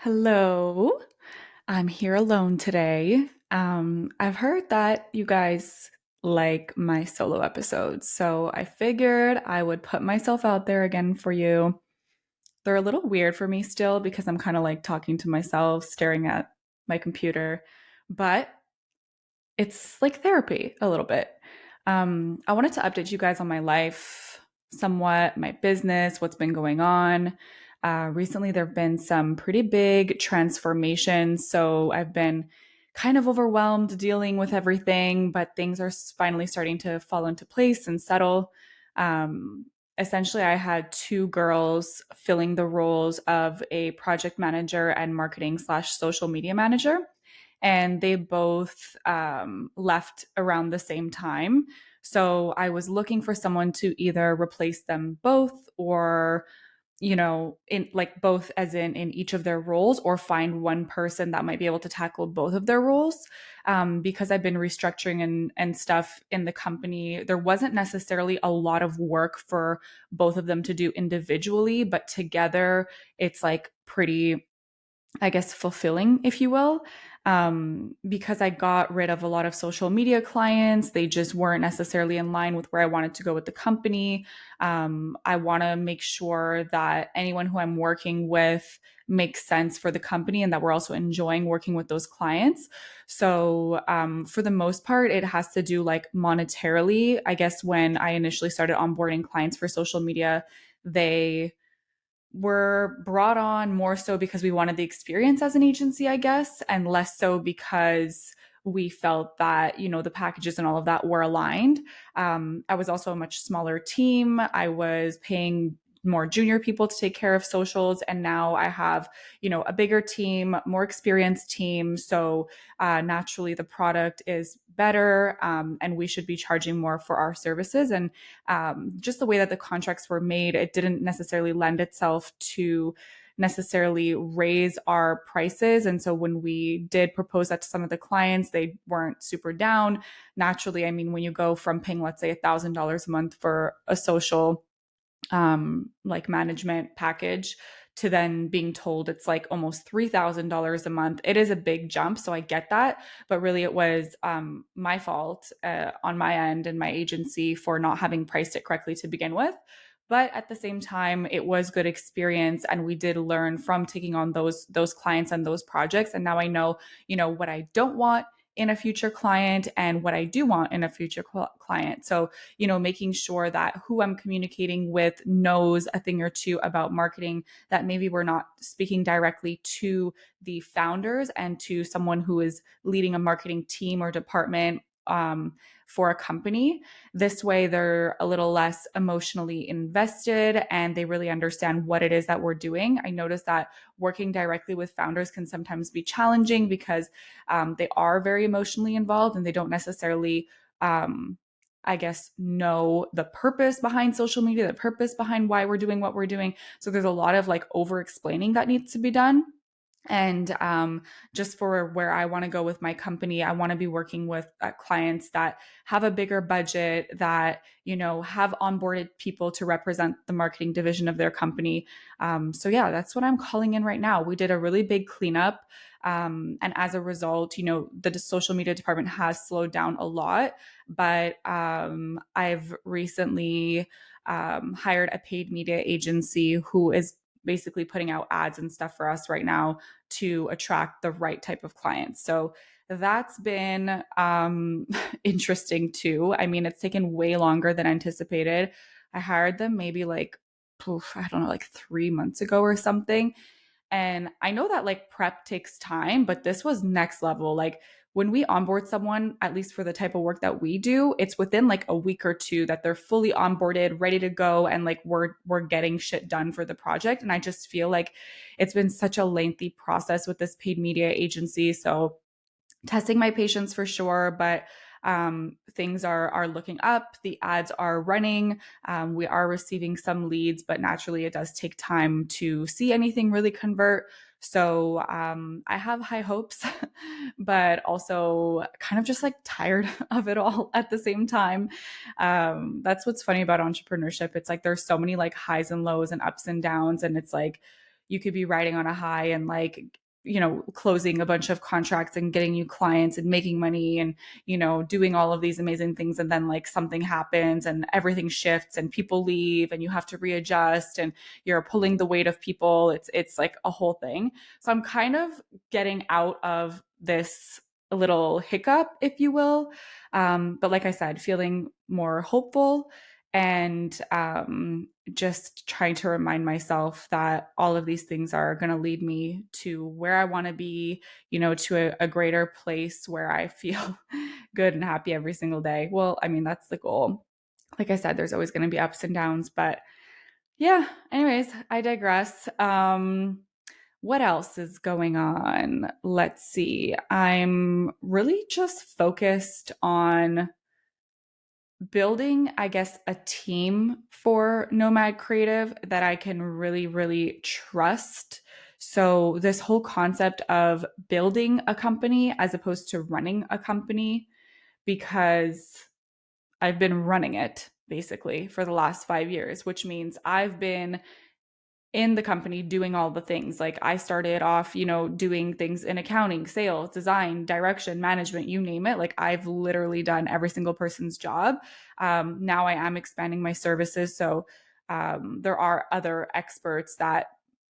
Hello, I'm here alone today. I've heard that you guys like my solo episodes, so I figured I would put myself out there again for you. They're a little weird for me still because I'm kind of like talking to myself, staring at my computer, but it's like therapy a little bit. I wanted to update you guys on my life somewhat, my business, what's been going on. Recently, there have been some pretty big transformations. So I've been kind of overwhelmed dealing with everything, but things are finally starting to fall into place and settle. Um, Essentially, I had two girls filling the roles of a project manager and marketing slash social media manager, and they both left around the same time. So I was looking for someone to either replace them both or, in like both as in each of their roles, or find one person that might be able to tackle both of their roles. Because I've been restructuring and stuff in the company, there wasn't necessarily a lot of work for both of them to do individually, but together it's like pretty, I guess, fulfilling, if you will, because I got rid of a lot of social media clients. They just weren't necessarily in line with where I wanted to go with the company. I want to make sure that anyone who I'm working with makes sense for the company and that we're also enjoying working with those clients. So, for the most part, it has to do like monetarily. I guess when I initially started onboarding clients for social media, they were brought on more so because we wanted the experience as an agency, I guess, and less so because we felt that, the packages and all of that were aligned. I was also a much smaller team. I was paying more junior people to take care of socials. And now I have, a bigger team, more experienced team. So naturally, the product is better, and we should be charging more for our services. And just the way that the contracts were made, it didn't necessarily lend itself to necessarily raise our prices. And so when we did propose that to some of the clients, they weren't super down. Naturally, I mean, when you go from paying, let's say, $1,000 a month for a social like management package to then being told it's like almost $3,000 a month, it is a big jump. So I get that. But really, it was my fault on my end and my agency for not having priced it correctly to begin with. But at the same time, it was good experience, and we did learn from taking on those clients and those projects. And now I know, what I don't want in a future client and what I do want in a future client. So, making sure that who I'm communicating with knows a thing or two about marketing, that maybe we're not speaking directly to the founders and to someone who is leading a marketing team or department for a company. This way, they're a little less emotionally invested and they really understand what it is that we're doing. I noticed that working directly with founders can sometimes be challenging because they are very emotionally involved and they don't necessarily, I guess, know the purpose behind social media, the purpose behind why we're doing what we're doing. So there's a lot of like over explaining that needs to be done. And just for where I want to go with my company, I want to be working with clients that have a bigger budget, that, have onboarded people to represent the marketing division of their company. So, yeah, that's what I'm calling in right now. We did a really big cleanup. And as a result, the social media department has slowed down a lot. But I've recently hired a paid media agency who is basically putting out ads and stuff for us right now to attract the right type of clients. So that's been interesting too. I mean, it's taken way longer than anticipated. I hired them maybe like, I don't know, like 3 months ago or something. And I know that like prep takes time, but this was next level. Like when we onboard someone, at least for the type of work that we do, it's within like a week or two that they're fully onboarded, ready to go, and like we're getting shit done for the project. And I just feel like it's been such a lengthy process with this paid media agency. So testing my patience for sure, but things are looking up. The ads are running. We are receiving some leads, but naturally, it does take time to see anything really convert. So I have high hopes, but also kind of just like tired of it all at the same time. That's what's funny about entrepreneurship. It's like there's so many like highs and lows and ups and downs, and it's like you could be riding on a high and like, closing a bunch of contracts and getting you clients and making money and, doing all of these amazing things. And then like something happens and everything shifts and people leave and you have to readjust and you're pulling the weight of people. It's like a whole thing. So I'm kind of getting out of this little hiccup, if you will. But like I said, feeling more hopeful and just trying to remind myself that all of these things are going to lead me to where I want to be, to a greater place where I feel good and happy every single day. Well, I mean, that's the goal. Like I said, there's always going to be ups and downs, but yeah, anyways, I digress. What else is going on? Let's see. I'm really just focused on building, I guess, a team for Nomad Cre8tive that I can really, really trust. So, this whole concept of building a company as opposed to running a company, because I've been running it basically for the last 5 years, which means I've been in the company doing all the things. Like I started off, doing things in accounting, sales, design, direction, management, you name it. Like I've literally done every single person's job. Now I am expanding my services. So there are other experts that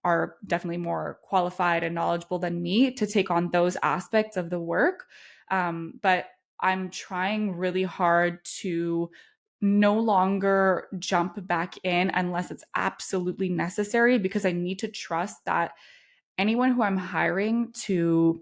are definitely more qualified and knowledgeable than me to take on those aspects of the work. But I'm trying really hard to no longer jump back in unless it's absolutely necessary, because I need to trust that anyone who I'm hiring to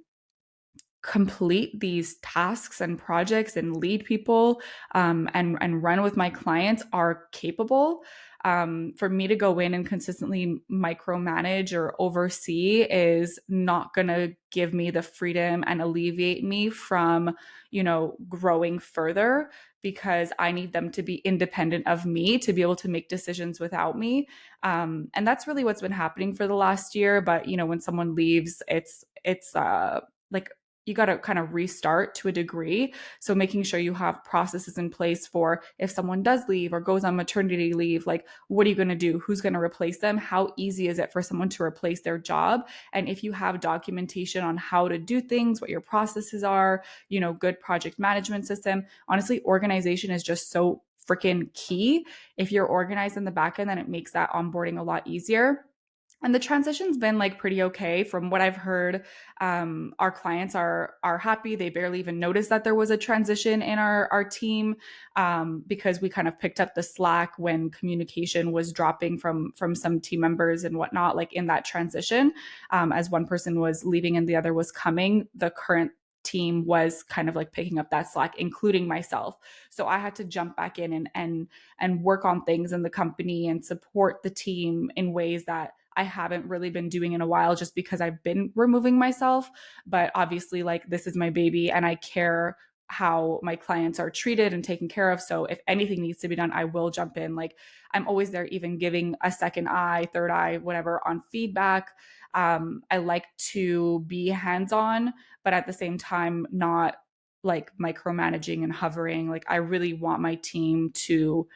complete these tasks and projects and lead people and run with my clients are capable. For me to go in and consistently micromanage or oversee is not going to give me the freedom and alleviate me from, growing further, because I need them to be independent of me to be able to make decisions without me. And that's really what's been happening for the last year. But, when someone leaves, it's like, you got to kind of restart to a degree. So making sure you have processes in place for if someone does leave or goes on maternity leave, like what are you going to do? Who's going to replace them? How easy is it for someone to replace their job? And if you have documentation on how to do things, what your processes are, good project management system, honestly, organization is just so freaking key. If you're organized in the back end, then it makes that onboarding a lot easier. And the transition's been like pretty okay from what I've heard. Our clients are happy. They barely even noticed that there was a transition in our team, because we kind of picked up the slack when communication was dropping from some team members and whatnot, like in that transition. As one person was leaving and the other was coming, the current team was kind of like picking up that slack, including myself. So I had to jump back in and work on things in the company and support the team in ways that I haven't really been doing in a while, just because I've been removing myself. But obviously, like, this is my baby and I care how my clients are treated and taken care of. So if anything needs to be done, I will jump in. Like, I'm always there, even giving a second eye, third eye, whatever, on feedback. I like to be hands on, but at the same time, not like micromanaging and hovering. Like, I really want my team to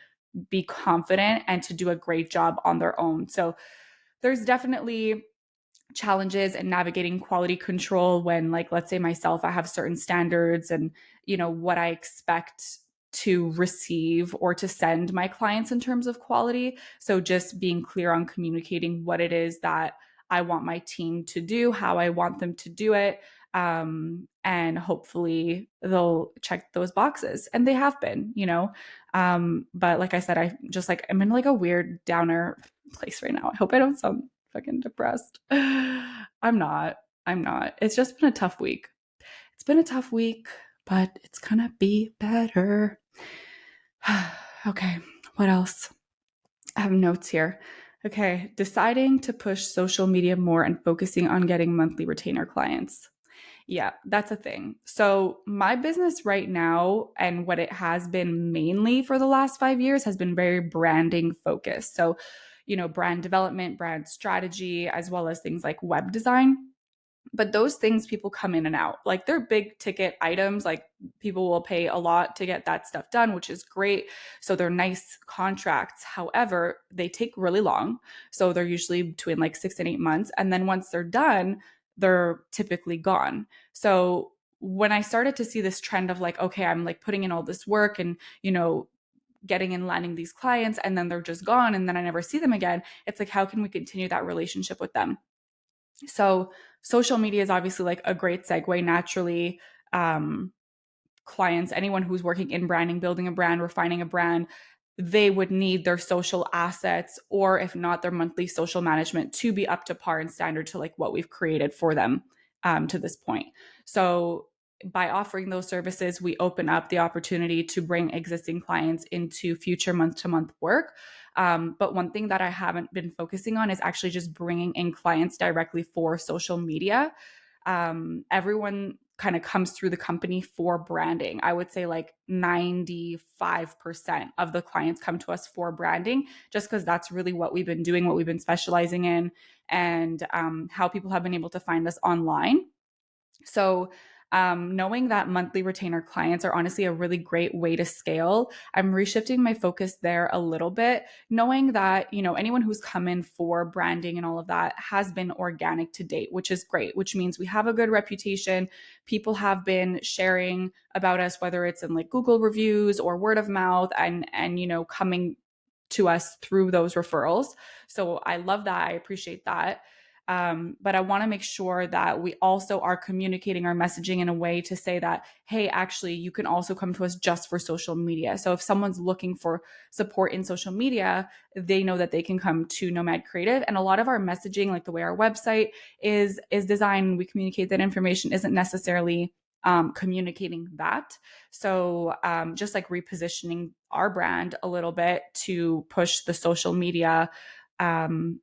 be confident and to do a great job on their own. So there's definitely challenges in navigating quality control when, like, let's say myself, I have certain standards and, what I expect to receive or to send my clients in terms of quality. So just being clear on communicating what it is that I want my team to do, how I want them to do it. And hopefully they'll check those boxes, and they have been. But like I said, I'm in like a weird downer place right now. I hope I don't sound fucking depressed. I'm not. I'm not. It's just been a tough week. It's been a tough week, but it's gonna be better. Okay, what else? I have notes here. Okay, deciding to push social media more and focusing on getting monthly retainer clients. Yeah, that's a thing. So, my business right now, and what it has been mainly for the last 5 years, has been very branding focused. So, brand development, brand strategy, as well as things like web design. But those things people come in and out. Like they're big ticket items. Like people will pay a lot to get that stuff done, which is great. So they're nice contracts. However, they take really long. So they're usually between like 6 and 8 months. And then once they're done, they're typically gone. So when I started to see this trend of like, okay, I'm like putting in all this work and, getting and landing these clients and then they're just gone and then I never see them again. It's like, how can we continue that relationship with them? So social media is obviously like a great segue naturally. Um, Clients, anyone who's working in branding, building a brand, refining a brand, they would need their social assets, or if not, their monthly social management to be up to par and standard to like what we've created for them to this point. So by offering those services, we open up the opportunity to bring existing clients into future month to month work. But one thing that I haven't been focusing on is actually just bringing in clients directly for social media. Everyone kind of comes through the company for branding. I would say like 95% of the clients come to us for branding, just because that's really what we've been doing, what we've been specializing in, and how people have been able to find us online. So, knowing that monthly retainer clients are honestly a really great way to scale, I'm reshifting my focus there a little bit, knowing that, anyone who's come in for branding and all of that has been organic to date, which is great, which means we have a good reputation. People have been sharing about us, whether it's in like Google reviews or word of mouth and, coming to us through those referrals. So I love that. I appreciate that. But I want to make sure that we also are communicating our messaging in a way to say that, hey, actually, you can also come to us just for social media. So if someone's looking for support in social media, they know that they can come to Nomad Cre8tive. And a lot of our messaging, like the way our website is designed, we communicate that information isn't necessarily communicating that. So just like repositioning our brand a little bit to push the social media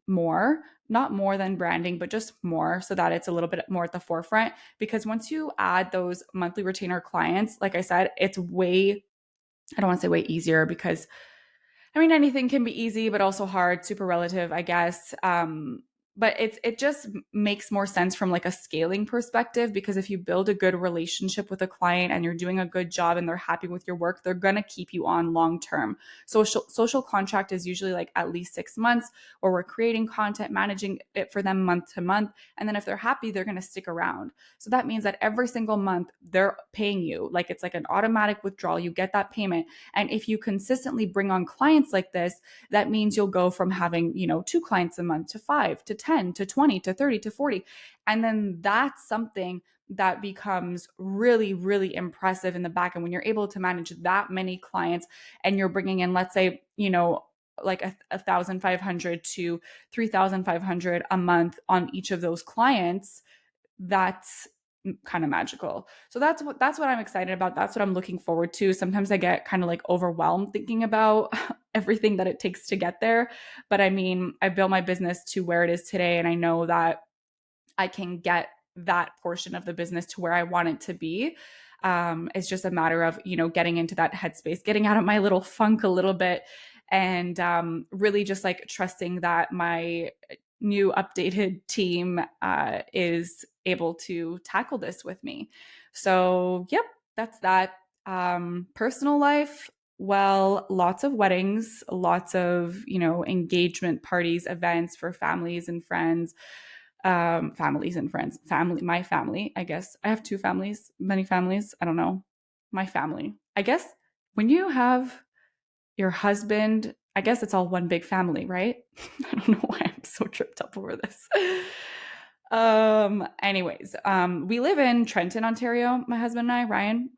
more, not more than branding, but just more so that it's a little bit more at the forefront. Because once you add those monthly retainer clients, like I said, it's way, I don't want to say way easier because I mean, anything can be easy, but also hard, super relative, I guess. But it just makes more sense from like a scaling perspective, because if you build a good relationship with a client and you're doing a good job and they're happy with your work, they're gonna keep you on long term. Social contract is usually like at least 6 months, or we're creating content, managing it for them month to month, and then if they're happy, they're gonna stick around. So that means that every single month they're paying you, like it's like an automatic withdrawal. You get that payment, and if you consistently bring on clients like this, that means you'll go from having, 2 clients a month to 5 to 10 to 20 to 30 to 40. And then that's something that becomes really, really impressive in the back. And when you're able to manage that many clients and you're bringing in, let's say, like 1,500 to 3,500 a month on each of those clients, that's kind of magical. So that's what I'm excited about. That's what I'm looking forward to. Sometimes I get kind of like overwhelmed thinking about everything that it takes to get there. But I mean, I built my business to where it is today, and I know that I can get that portion of the business to where I want it to be. It's just a matter of, getting into that headspace, getting out of my little funk a little bit, and really just like trusting that my new updated team is able to tackle this with me. So, yep, that's that. Personal life, well, lots of weddings, lots of, engagement parties, events for families and friends, my family, I guess. I have two families, many families, I don't know. My family, I guess. When you have your husband, I guess it's all one big family, right? I don't know why I'm so tripped up over this. Anyways, we live in Trenton, Ontario, my husband and I, Ryan.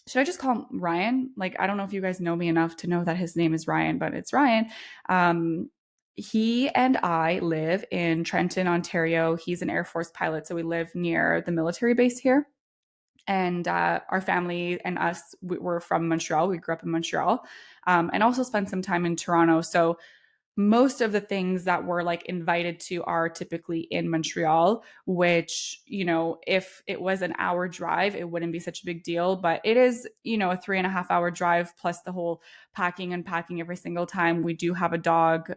Should I just call him Ryan? Like, I don't know if you guys know me enough to know that his name is Ryan, but it's Ryan. He and I live in Trenton, Ontario. He's an Air Force pilot, so we live near the military base here. And our family and us, we're from Montreal. We grew up in Montreal, and also spent some time in Toronto. So most of the things that we're like invited to are typically in Montreal, which, if it was an hour drive, it wouldn't be such a big deal. But it is, a 3.5 hour drive plus the whole packing and packing every single time. We do have a dog.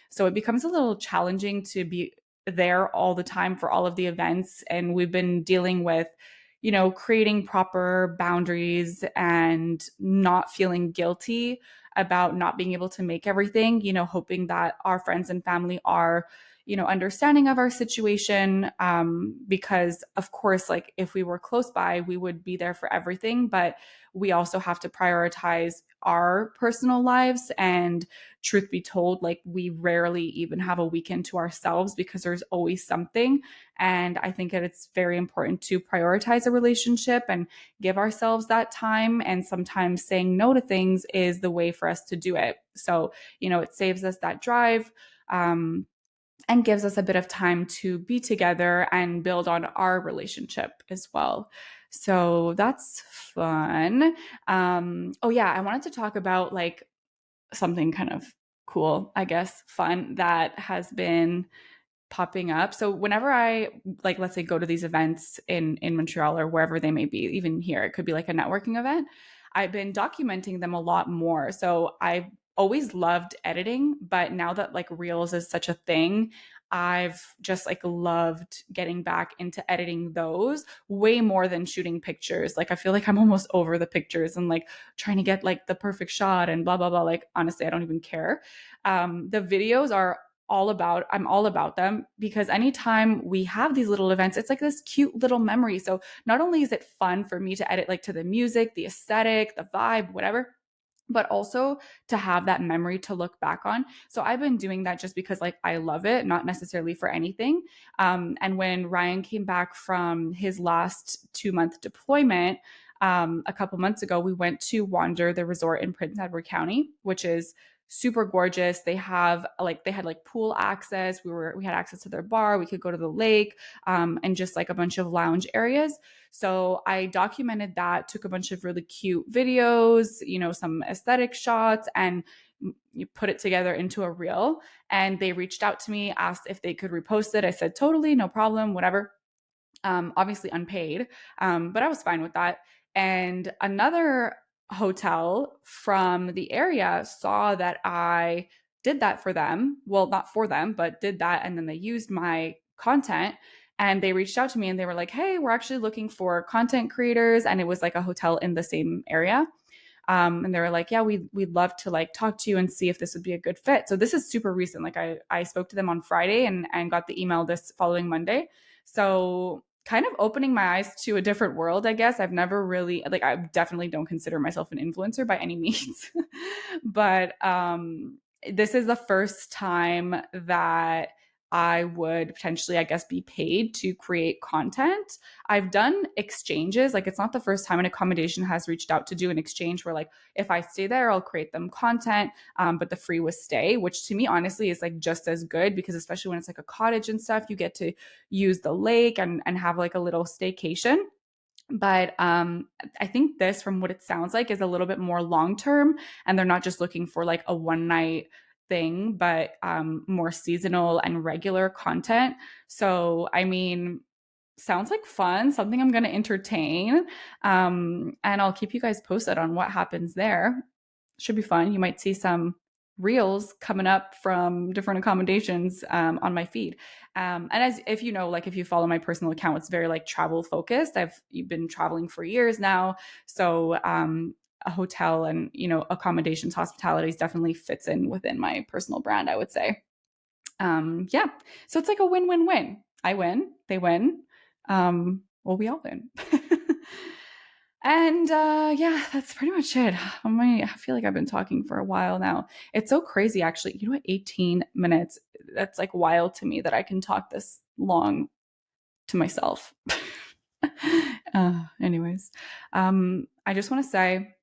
So it becomes a little challenging to be there all the time for all of the events. And we've been dealing with, creating proper boundaries and not feeling guilty about not being able to make everything, hoping that our friends and family are, understanding of our situation. Because of course, like if we were close by, we would be there for everything, but we also have to prioritize our personal lives. And truth be told, like we rarely even have a weekend to ourselves because there's always something. And I think that it's very important to prioritize a relationship and give ourselves that time. And sometimes saying no to things is the way for us to do it. So, it saves us that drive. And gives us a bit of time to be together and build on our relationship as well. So that's fun. Oh, yeah, I wanted to talk about like something kind of cool, I guess, fun that has been popping up. So whenever I like, let's say, go to these events in Montreal or wherever they may be, even here, it could be like a networking event. I've been documenting them a lot more. So I've always loved editing, but now that like Reels is such a thing, I've just like loved getting back into editing those way more than shooting pictures. Like I feel like I'm almost over the pictures and like trying to get like the perfect shot and blah blah blah. Like honestly, I don't even care. The videos are I'm all about them because anytime we have these little events, it's like this cute little memory. So not only is it fun for me to edit like to the music, the aesthetic, the vibe, whatever, but also to have that memory to look back on. So I've been doing that just because like I love it, not necessarily for anything. And when Ryan came back from his last 2-month deployment, a couple months ago, we went to Wander, the resort in Prince Edward County, which is super gorgeous. They had pool access. We had access to their bar. We could go to the lake, and just like a bunch of lounge areas. So I documented that, took a bunch of really cute videos, some aesthetic shots, and you put it together into a reel. And they reached out to me, asked if they could repost it. I said, totally, no problem, whatever. Obviously unpaid, but I was fine with that. And another hotel from the area saw that I did that for them. Well, not for them, but did that. And then they used my content and they reached out to me and they were like, hey, we're actually looking for content creators. And it was like a hotel in the same area. And they were like, yeah, we'd love to like talk to you and see if this would be a good fit. So this is super recent. Like I spoke to them on Friday and got the email this following Monday. So kind of opening my eyes to a different world, I guess. I've never really like I definitely don't consider myself an influencer by any means. But this is the first time that I would potentially, I guess, be paid to create content. I've done exchanges. Like, it's not the first time an accommodation has reached out to do an exchange where, like, if I stay there, I'll create them content, but the free was stay, which to me, honestly, is like just as good because, especially when it's like a cottage and stuff, you get to use the lake and have like a little staycation. But I think this, from what it sounds like, is a little bit more long term, and they're not just looking for like a one night thing, but more seasonal and regular content. So, I mean, sounds like fun, something I'm going to entertain. And I'll keep you guys posted on what happens there. Should be fun. You might see some reels coming up from different accommodations on my feed. And as if you know, like if you follow my personal account, it's very like travel focused. I've been traveling for years now. So a hotel and, accommodations, hospitalities definitely fits in within my personal brand, I would say. Yeah. So it's like a win-win-win. I win, they win. Well, we all win. And yeah, that's pretty much it. I feel like I've been talking for a while now. It's so crazy, actually. You know what? 18 minutes. That's like wild to me that I can talk this long to myself. Anyways, I just want to say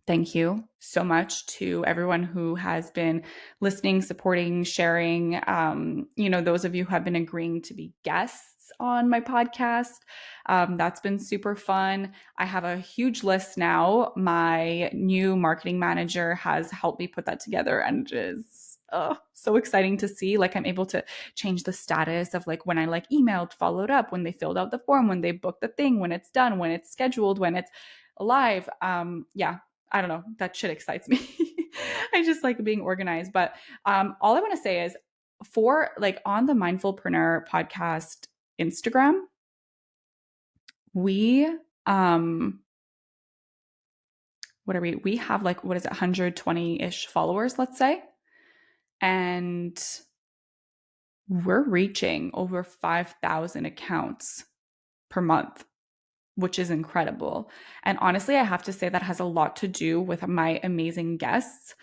thank you so much to everyone who has been listening, supporting, sharing. Those of you who have been agreeing to be guests on my podcast. That's been super fun. I have a huge list now. My new marketing manager has helped me put that together, and it is so exciting to see. Like, I'm able to change the status of like when I like emailed, followed up, when they filled out the form, when they booked the thing, when it's done, when it's scheduled, when it's live. Yeah, I don't know. That shit excites me. I just like being organized. But all I want to say is for like on the Mindfulpreneur podcast Instagram, we what are we have like, what is it, 120-ish followers, let's say, and we're reaching over 5,000 accounts per month, which is incredible. And honestly, I have to say that has a lot to do with my amazing guests.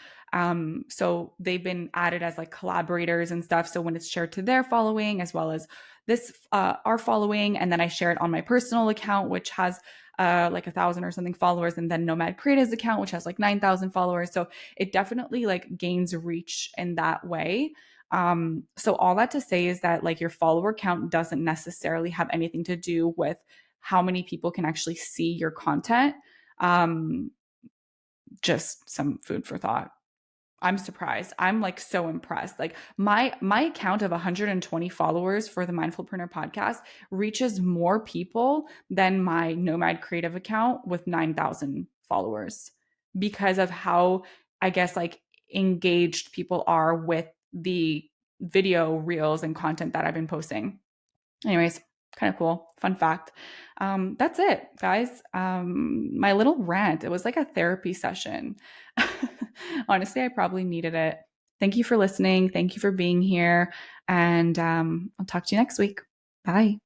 So they've been added as like collaborators and stuff. So when it's shared to their following as well as this our following, and then I share it on my personal account, which has like 1,000 or something followers, and then Nomad Cre8tive's account, which has like 9,000 followers. So it definitely like gains reach in that way. So all that to say is that like your follower count doesn't necessarily have anything to do with how many people can actually see your content. Um, just some food for thought. I'm surprised. I'm like so impressed. Like my account of 120 followers for the Mindfulpreneur podcast reaches more people than my Nomad Cre8tive account with 9,000 followers, because of how, I guess, like engaged people are with the video reels and content that I've been posting. Anyways, kind of cool. Fun fact. That's it, guys. My little rant. It was like a therapy session. Honestly, I probably needed it. Thank you for listening. Thank you for being here. And I'll talk to you next week. Bye.